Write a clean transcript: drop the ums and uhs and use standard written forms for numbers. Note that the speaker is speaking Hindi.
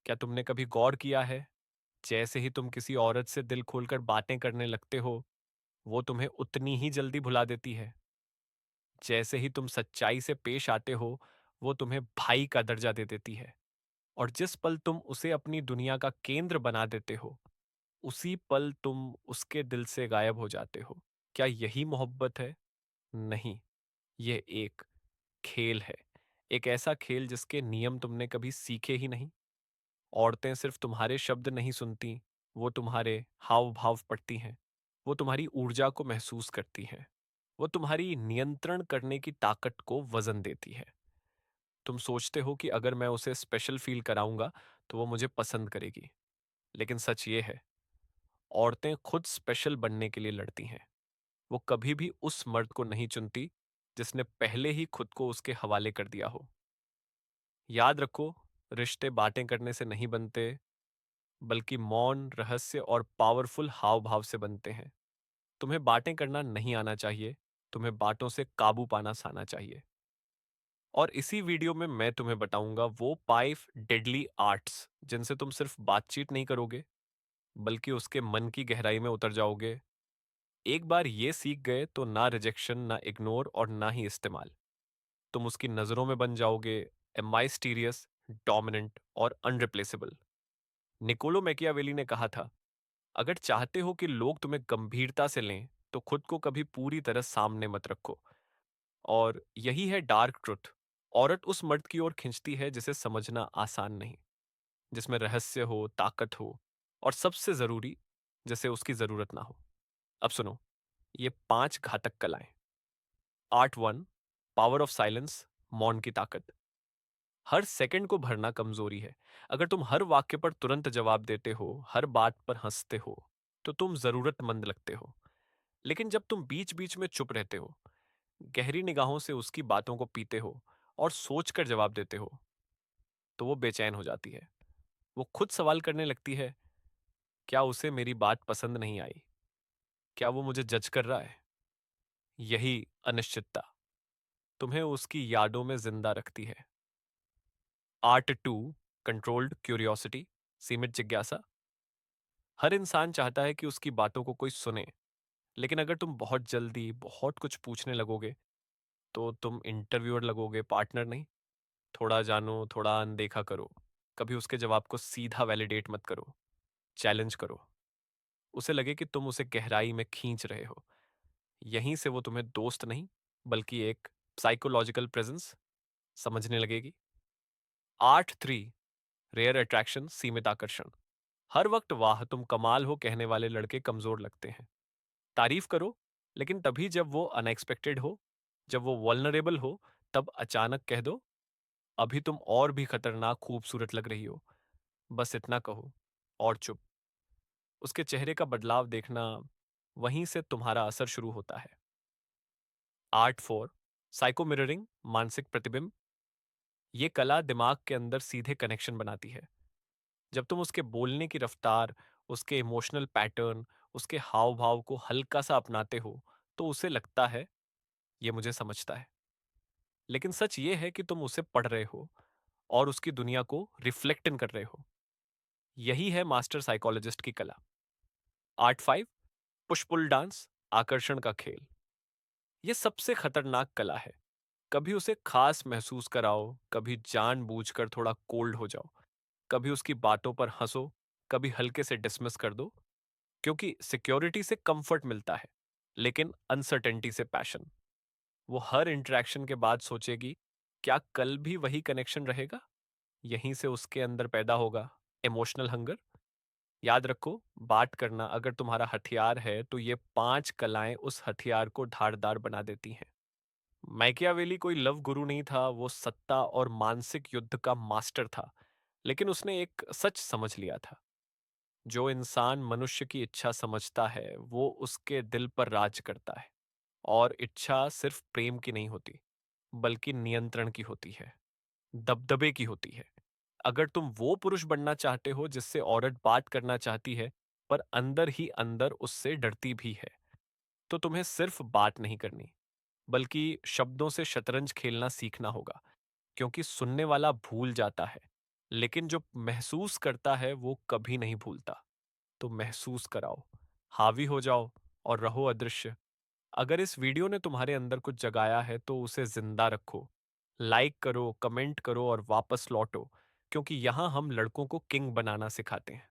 क्या तुमने कभी गौर किया है, जैसे ही तुम किसी औरत से दिल खोलकर बातें करने लगते हो, वो तुम्हें उतनी ही जल्दी भुला देती है। जैसे ही तुम सच्चाई से पेश आते हो, वो तुम्हें भाई का दर्जा दे देती है। और जिस पल तुम उसे अपनी दुनिया का केंद्र बना देते हो, उसी पल तुम उसके दिल से गायब हो जाते हो। क्या यही मोहब्बत है? नहीं, ये एक खेल है। एक ऐसा खेल जिसके नियम तुमने कभी सीखे ही नहीं। औरतें सिर्फ तुम्हारे शब्द नहीं सुनती, वो तुम्हारे हाव भाव पढ़ती हैं। वो तुम्हारी ऊर्जा को महसूस करती हैं। वो तुम्हारी नियंत्रण करने की ताकत को वजन देती है। तुम सोचते हो कि अगर मैं उसे स्पेशल फील कराऊंगा तो वो मुझे पसंद करेगी। लेकिन सच ये है, औरतें खुद स्पेशल बनने के लिए लड़ती हैं। वो कभी भी उस मर्द को नहीं चुनती जिसने पहले ही खुद को उसके हवाले कर दिया हो। याद रखो, रिश्ते बातें करने से नहीं बनते, बल्कि मौन, रहस्य और पावरफुल हाव भाव से बनते हैं। तुम्हें बातें करना नहीं आना चाहिए, तुम्हें बातों से काबू पाना आना चाहिए। और इसी वीडियो में मैं तुम्हें बताऊंगा वो 5 डेडली आर्ट्स जिनसे तुम सिर्फ बातचीत नहीं करोगे, बल्कि उसके मन की गहराई में उतर जाओगे। एक बार ये सीख गए तो ना रिजेक्शन, ना इग्नोर और ना ही इस्तेमाल। तुम उसकी नजरों में बन जाओगे माइस्टीरियस, डोमिनेंट और अनरिप्लेसेबल। निकोलो मैकियावेली ने कहा था, अगर चाहते हो कि लोग तुम्हें गंभीरता से लें, तो खुद को कभी पूरी तरह सामने मत रखो। और यही है डार्क ट्रुथ। औरत उस मर्द की ओर खींचती है जिसे समझना आसान नहीं, जिसमें रहस्य हो, ताकत हो, और सबसे जरूरी, जिसे उसकी जरूरत ना हो। अब सुनो, ये 5 घातक कलाएं। आर्ट 1, पावर ऑफ साइलेंस, मौन की ताकत। हर सेकंड को भरना कमजोरी है। अगर तुम हर वाक्य पर तुरंत जवाब देते हो, हर बात पर हंसते हो, तो तुम जरूरतमंद लगते हो। लेकिन जब तुम बीच बीच में चुप रहते हो, गहरी निगाहों से उसकी बातों को पीते हो और सोचकर जवाब देते हो, तो वो बेचैन हो जाती है। वो खुद सवाल करने लगती है, क्या उसे मेरी बात पसंद नहीं आई? क्या वो मुझे जज कर रहा है? यही अनिश्चितता तुम्हें उसकी यादों में जिंदा रखती है। आर्ट 2, कंट्रोल्ड क्यूरियोसिटी, सीमित जिज्ञासा। हर इंसान चाहता है कि उसकी बातों को कोई सुने, लेकिन अगर तुम बहुत जल्दी बहुत कुछ पूछने लगोगे, तो तुम इंटरव्यूअर लगोगे, पार्टनर नहीं। थोड़ा जानो, थोड़ा अनदेखा करो। कभी उसके जवाब को सीधा वैलिडेट मत करो, चैलेंज करो। उसे लगे कि तुम उसे गहराई में खींच रहे हो। यहीं से वो तुम्हें दोस्त नहीं, बल्कि एक साइकोलॉजिकल प्रेजेंस समझने लगेगी। आर्ट 3, रेयर अट्रैक्शन, सीमित आकर्षण। हर वक्त वाह तुम कमाल हो कहने वाले लड़के कमजोर लगते हैं। तारीफ करो, लेकिन तभी जब वो अनएक्सपेक्टेड हो, जब वो वल्नरेबल हो, तब अचानक कह दो, अभी तुम और भी खतरनाक खूबसूरत लग रही हो। बस इतना कहो और चुप। उसके चेहरे का बदलाव देखना, वहीं से तुम्हारा असर शुरू होता है। आर्ट 4, साइको मिररिंग, मानसिक प्रतिबिंब। ये कला दिमाग के अंदर सीधे कनेक्शन बनाती है। जब तुम उसके बोलने की रफ्तार, उसके इमोशनल पैटर्न, उसके हाव भाव को हल्का सा अपनाते हो, तो उसे लगता है ये मुझे समझता है। लेकिन सच ये है कि तुम उसे पढ़ रहे हो और उसकी दुनिया को रिफ्लेक्ट कर रहे हो। यही है मास्टर साइकोलॉजिस्ट की कला। आर्ट 5, पुश पुल डांस, आकर्षण का खेल। यह सबसे खतरनाक कला है। कभी उसे खास महसूस कराओ, कभी जानबूझकर थोड़ा कोल्ड हो जाओ, कभी उसकी बातों पर हंसो, कभी हल्के से डिसमिस कर दो। क्योंकि सिक्योरिटी से कंफर्ट मिलता है, लेकिन अनसर्टेनिटी से पैशन। वो हर इंटरेक्शन के बाद सोचेगी, क्या कल भी वही कनेक्शन रहेगा? यहीं से उसके अंदर पैदा होगा इमोशनल हंगर। याद रखो, बात करना अगर तुम्हारा हथियार है, तो ये 5 कलाएं उस हथियार को धारदार बना देती हैं। मैकियावेली कोई लव गुरु नहीं था, वो सत्ता और मानसिक युद्ध का मास्टर था। लेकिन उसने एक सच समझ लिया था, जो इंसान मनुष्य की इच्छा समझता है, वो उसके दिल पर राज करता है। और इच्छा सिर्फ प्रेम की नहीं होती, बल्कि नियंत्रण की होती है, दबदबे की होती है। अगर तुम वो पुरुष बनना चाहते हो जिससे औरत बात करना चाहती है, पर अंदर ही अंदर उससे डरती भी है, तो तुम्हें सिर्फ बात नहीं करनी, बल्कि शब्दों से शतरंज खेलना सीखना होगा। क्योंकि सुनने वाला भूल जाता है, लेकिन जो महसूस करता है वो कभी नहीं भूलता। तो महसूस कराओ, हावी हो जाओ और रहो अदृश्य। अगर इस वीडियो ने तुम्हारे अंदर कुछ जगाया है तो उसे जिंदा रखो। लाइक करो, कमेंट करो और वापस लौटो, क्योंकि यहाँ हम लड़कों को किंग बनाना सिखाते हैं।